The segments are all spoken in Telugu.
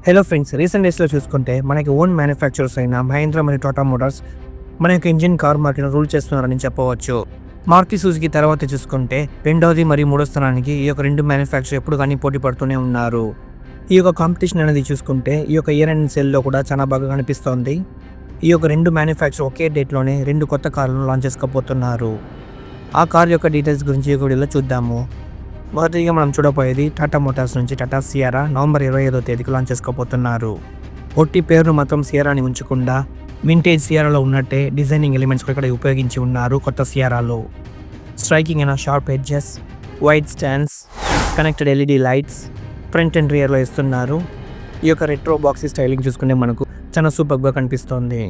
హలో ఫ్రెండ్స్, రీసెంట్ డేస్లో చూసుకుంటే మనకి ఓన్ మ్యానుఫ్యాక్చరర్స్ అయిన మహీంద్రా మరియు టాటా మోటార్స్ మన యొక్క ఇంజిన్ కార్ మార్కెట్ రూల్ చేస్తున్నారని చెప్పవచ్చు. మారుతి సుజుకి తర్వాత చూసుకుంటే రెండవది మరియు మూడో స్థానానికి ఈ యొక్క రెండు మ్యానుఫ్యాక్చర్ ఎప్పుడు కానీ పోటీ పడుతూనే ఉన్నారు. ఈ యొక్క కాంపిటీషన్ అనేది చూసుకుంటే ఈ యొక్క ఇయర్ అండ్ సేల్లో కూడా చాలా బాగా కనిపిస్తోంది. ఈ యొక్క రెండు మ్యానుఫ్యాక్చర్ ఒకే డేట్లోనే రెండు కొత్త కార్లను లాంచ్ చేసుకోబోతున్నారు. ఆ కార్ యొక్క డీటెయిల్స్ గురించి ఈ వీడియోలో చూద్దాము. మొదటిగా మనం చూడబోయేది టాటా మోటార్స్ నుంచి టాటా సియరా నవంబర్ 25వ తేదీకి లాంచ్ చేసుకోబోతున్నారు. ఒట్టి పేరును మాత్రం సియరాని ఉంచకుండా వింటేజ్ సియరాలో ఉన్నట్టే డిజైనింగ్ ఎలిమెంట్స్ కూడా ఇక్కడ ఉపయోగించి ఉన్నారు. కొత్త సియరాలో స్ట్రైకింగ్ అయిన sharp edges, wide stands, connected LED lights front and రియర్లో ఇస్తున్నారు. ఈ యొక్క రెట్రో బాక్సీ స్టైలింగ్ చూసుకుంటే మనకు చాలా సూపర్గా కనిపిస్తోంది.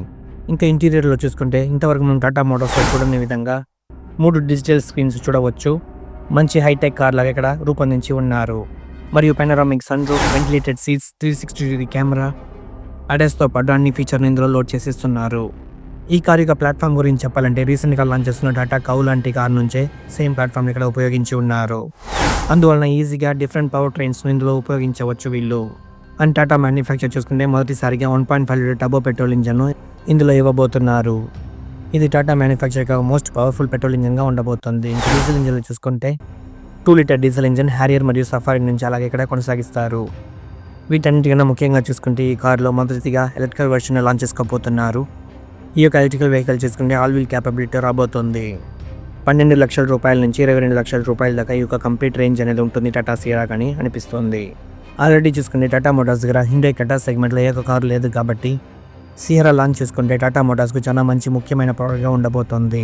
ఇంకా ఇంటీరియర్లో చూసుకుంటే ఇంతవరకు మనం టాటా మోటార్స్లో చూడని విధంగా 3 డిజిటల్ స్క్రీన్స్ చూడవచ్చు. మంచి హైటెక్ కార్ లాగా ఇక్కడ రూపొందించి ఉన్నారు. మరియు panoramic sun roof, ventilated seats, 360 camera అడెస్తో పాటు అన్ని ఫీచర్ని ఇందులో లోడ్ చేసిస్తున్నారు. ఈ కార్ యొక్క ప్లాట్ఫామ్ గురించి చెప్పాలంటే రీసెంట్గా లాంచ్ చేస్తున్న టాటా కౌ లాంటి కార్ నుంచే సేమ్ ప్లాట్ఫామ్ ఇక్కడ ఉపయోగించి ఉన్నారు. అందువలన ఈజీగా డిఫరెంట్ పవర్ ట్రైన్స్ను ఇందులో ఉపయోగించవచ్చు వీళ్ళు. అండ్ టాటా మ్యానుఫ్యాక్చర్ చూసుకుంటే మొదటిసారిగా 1.5 లీటర్ టర్బో పెట్రోల్ ఇంజన్ను ఇందులో ఇవ్వబోతున్నారు. ఇది టాటా మ్యానుఫ్యాక్చర్ యొక్క మోస్ట్ పవర్ఫుల్ పెట్రోల్ ఇంజిన్గా ఉండబోతుంది. ఇంకా డీజిల్ ఇంజిన్లు చూసుకుంటే 2 లీటర్ డీజిల్ ఇంజిన్ హ్యారియర్ మరియు సఫారీ నుంచి అలాగే ఇక్కడ కొనసాగిస్తారు. వీటన్నిటికన్నా ముఖ్యంగా చూసుకుంటే ఈ కారులో మొదటిగా ఎలక్ట్రికల్ వెర్షన్ లాంచ్ చేసుకోబోతున్నారు. ఈ యొక్క ఎలక్ట్రికల్ వెహికల్ చూసుకుంటే ఆల్ వీల్ క్యాపబిలిటీ రాబోతుంది. 12 లక్షల రూపాయల నుంచి 22 లక్షల రూపాయల దాకా ఈ యొక్క కంప్లీట్ రేంజ్ అనేది ఉంటుంది టాటా సియరా కానీ అనిపిస్తుంది. ఆల్రెడీ చూసుకుంటే టాటా మోటార్స్ దగ్గర హ్యుండై క్రెటా సెగ్మెంట్లో ఏ ఒక్క కారు లేదు కాబట్టి సియరా లాంచ్ చేసుకుంటే టాటా మోటార్స్కు చాలా మంచి ముఖ్యమైన ప్రోడక్ట్గా ఉండబోతోంది.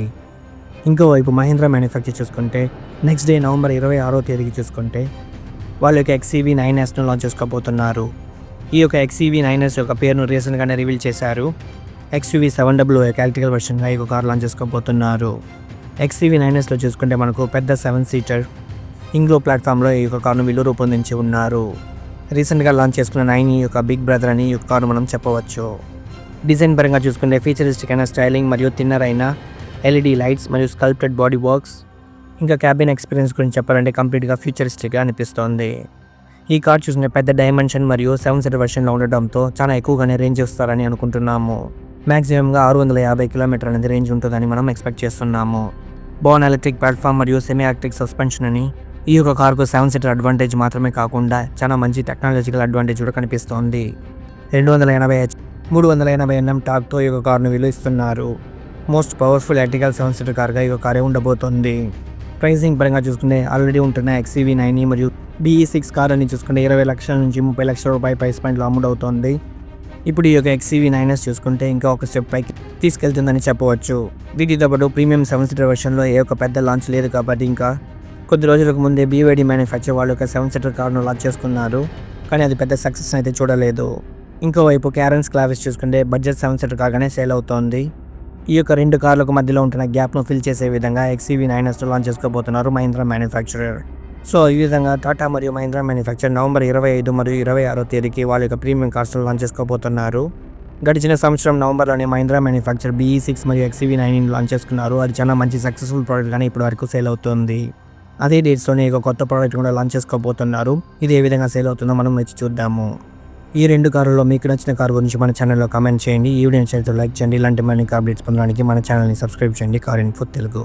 ఇంకోవైపు మహీంద్రా మ్యానుఫ్యాక్చర్ చూసుకుంటే నెక్స్ట్ డే నవంబర్ 26వ తేదీకి చూసుకుంటే వాళ్ళ యొక్క XEV 9S లాంచ్ చేసుకోబోతున్నారు. ఈ యొక్క XEV 9S యొక్క పేరును రీసెంట్గానే రివీల్ చేశారు. XUV 700 యొక్క ఎలక్ట్రికల్ వెర్షన్గా ఈ కార్ లాంచ్ చేసుకోబోతున్నారు. XEV 9Sలో చూసుకుంటే మనకు పెద్ద 7 సీటర్ ఇంగ్లో ప్లాట్ఫామ్లో ఈ యొక్క కార్ను వీళ్ళు రూపొందించి ఉన్నారు. రీసెంట్గా లాంచ్ చేసుకున్న 9 యొక్క బిగ్ బ్రదర్ అని ఈ యొక్క కారు మనం చెప్పవచ్చు. డిజైన్ పరంగా చూసుకుంటే ఫీచరిస్టిక్ అయిన స్టైలింగ్ మరియు థిన్నర్ అయిన ఎల్ఈడి లైట్స్ మరియు స్కల్ప్టెడ్ బాడీ బాక్స్. ఇంకా క్యాబిన్ ఎక్స్పీరియన్స్ గురించి చెప్పాలంటే కంప్లీట్గా ఫ్యూచరిస్టిక్గా అనిపిస్తోంది. ఈ కార్ చూసుకుంటే పెద్ద డైమెన్షన్ మరియు 7 సీటర్ వెర్షన్లో ఉండడంతో చాలా ఎక్కువగానే రేంజ్ వస్తారని అనుకుంటున్నాము. మ్యాక్సిమంగా 650 కిలోమీటర్ అనేది రేంజ్ ఉంటుందని మనం ఎక్స్పెక్ట్ చేస్తున్నాము. బోన్ ఎలక్ట్రిక్ ప్లాట్ఫామ్ మరియు సెమీ ఎలక్ట్రిక్ సస్పెన్షన్ అని ఈ యొక్క కార్కు 7 సీటర్ అడ్వాంటేజ్ మాత్రమే కాకుండా చాలా మంచి టెక్నాలజికల్ అడ్వాంటేజ్ కూడా కనిపిస్తోంది. 380 Nm టార్క్తో ఈ కార్ను వీళ్ళు ఇస్తున్నారు. మోస్ట్ పవర్ఫుల్ ఎలక్ట్రికల్ 7 సీటర్ కార్గా ఈ కారే ఉండబోతోంది. ప్రైసింగ్ పరంగా చూసుకుంటే ఆల్రెడీ ఉంటున్న XEV 9 మరియు BE6 కార్ అని చూసుకుంటే 20 లక్షల నుంచి 30 లక్షల రూపాయల ప్రైస్ పాయింట్లో అమ్ముడవుతోంది. ఇప్పుడు ఈ యొక్క XEV 9S చూసుకుంటే ఇంకా ఒక స్టెప్ పైకి తీసుకెళ్తుందని చెప్పవచ్చు. వీటితో పాటు ప్రీమియం 7 సీటర్ వెర్షన్లో ఏ ఒక పెద్ద లాంచ్ లేదు కాబట్టి ఇంకా కొద్ది రోజులకు ముందే BYD మ్యానుఫ్యాక్చర్ వాళ్ళు ఒక 7 సీటర్ కార్ను లాంచ్ చేసుకున్నారు. కానీ అది పెద్ద సక్సెస్ అయితే చూడలేదు. ఇంకోవైపు క్యారెన్స్ క్లావిస్ చూసుకుంటే బడ్జెట్ 7 సీటర్ కార్గానే సేల్ అవుతోంది. ఈ యొక్క రెండు కార్లకు మధ్యలో ఉంటున్న గ్యాప్ను ఫిల్ చేసే విధంగా XEV 9S లాంచ్ చేసుకోబోతున్నారు మహీంద్రా మ్యానుఫ్యాక్చరర్. సో ఈ విధంగా టాటా మరియు మహీంద్రా మ్యానుఫ్యాక్చర్ నవంబర్ 25 మరియు 26వ తేదీకి వాళ్ళ యొక్క ప్రీమియం కార్స్ లాంచ్ చేసుకోబోతున్నారు. గడిచిన సంవత్సరం నవంబర్లోనే మహీంద్రా మ్యానుఫ్యాక్చర్ BE6 మరియు XEV 9 లాంచ్ చేసుకున్నారు. అది చాలా మంచి సక్సెస్ఫుల్ ప్రోడక్ట్ కానీ ఇప్పటి వరకు సేల్ అవుతుంది. అదే డేట్స్లోనే ఒక కొత్త ప్రోడక్ట్ కూడా లాంచ్ చేసుకోబోతున్నారు. ఇది ఏ విధంగా సేల్ అవుతుందో మనం వచ్చి చూద్దాము. ఈ రెండు కారుల్లో మీకు నచ్చిన కారు గురించి మన ఛానల్లో కామెంట్ చేయండి. ఈ వీడియో నచ్చితే లైక్ చేయండి. ఇలాంటి మరిన్ని అప్డేట్స్ పొందడానికి మన ఛానల్ని సబ్స్క్రైబ్ చేయండి. CarInfo తెలుగు.